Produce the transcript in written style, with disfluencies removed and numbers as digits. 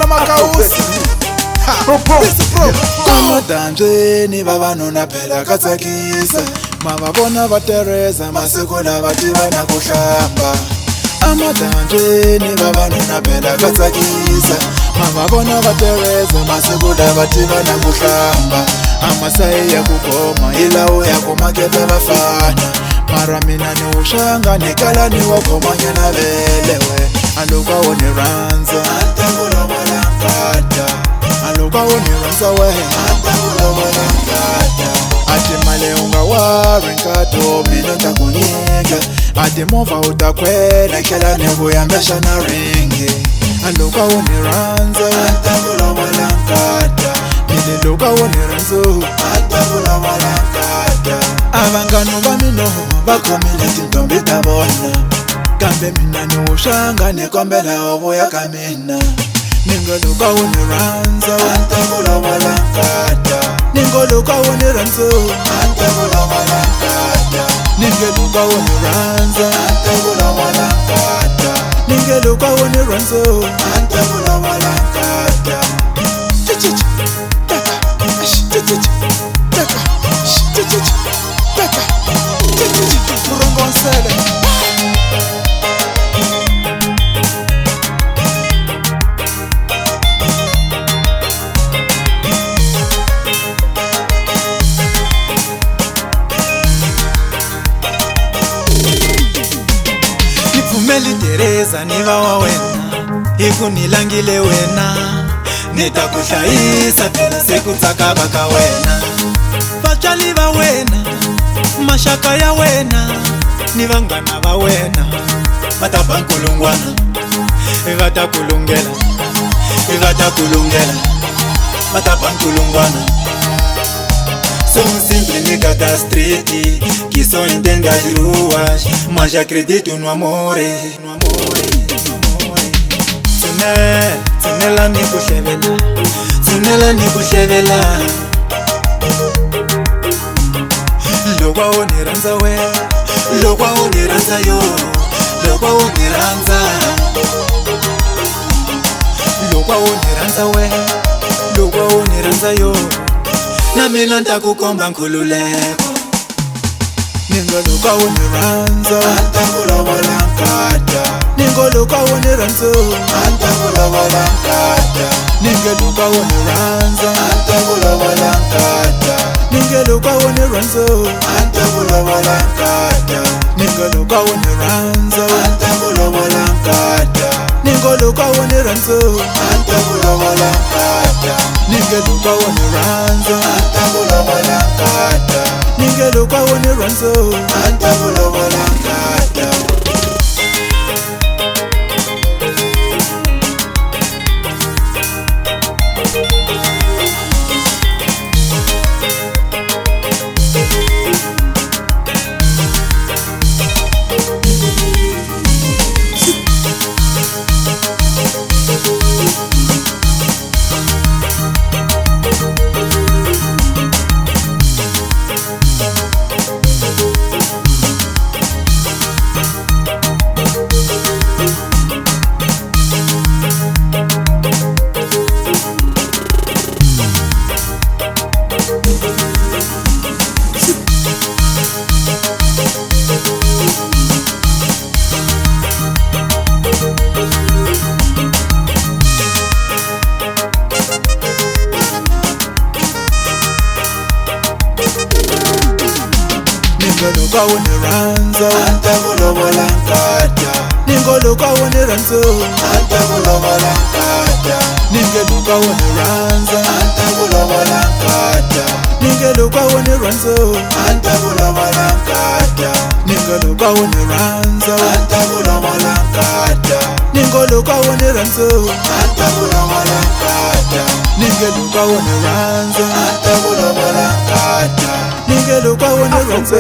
makausi amadanjeni vavanuna phela katsakisa mavavona va tereza masiku lava tivana ku hlamba amadanjeni vavanuna phela katsakisa mavavona va tereza masiku lava tivana ku hlamba amasayi ya ku goma hi lawo ya ku maketa vafana mara mina ni ushanga ni kala ni wa khomanyana velewe aluka wo ni rhandza aluka wo ni rhandza wehe ati male unga wari nkato mina ta ku nyika ati movha u ta kwela tlhela ni vuya mbexa na ringi aluka wo ni rhandza mine luka wo ni rhandza avangano va minoho va khomile tintombi ta vona kambe mina ni ushanga ni kombela vuya ka mina ningoluka wo ni rhandza ningoluka wo ni rhandza ningeluka wo ni rhandza ningeluka wo ni rhandza Tereza niva wa wena hiku nilangile wena nitakuhlayisa phela sekutsaka ka wena vatswali va wena maxaka ya wena ni vanghana va wena va ta ba nkulungwana va ta kulungela va ta ba nkulungwana so simple nigga da street que só entende as ruas mas acredito no amore tsunela ni kuhlevela loko wo ni rhandza we loko wo ni rhandza yo loko wo ni rhandza loko wo ni rhandza we loko wo ni rhandza yo na mina nta ku komba nkhululeko ningoluka wo ni rhandza ningoluka wo ni rhandza ningeluka wo ni rhandza ningeluka wo ni rhandza ningeluka wo ni rhandza ningoluka wo ni rhandza ningeluka wo ni rhandza ningeluka wo ni rhandza ningoluka wo ni rhandza ningoluka wo ni rhandza ningeluka wo ni rhandza ningeluka wo ni rhandza ningeluka wo ni rhandza ningoluka wo ni rhandza ningeluka wo ni rhandza ningeluka wo ni rhandza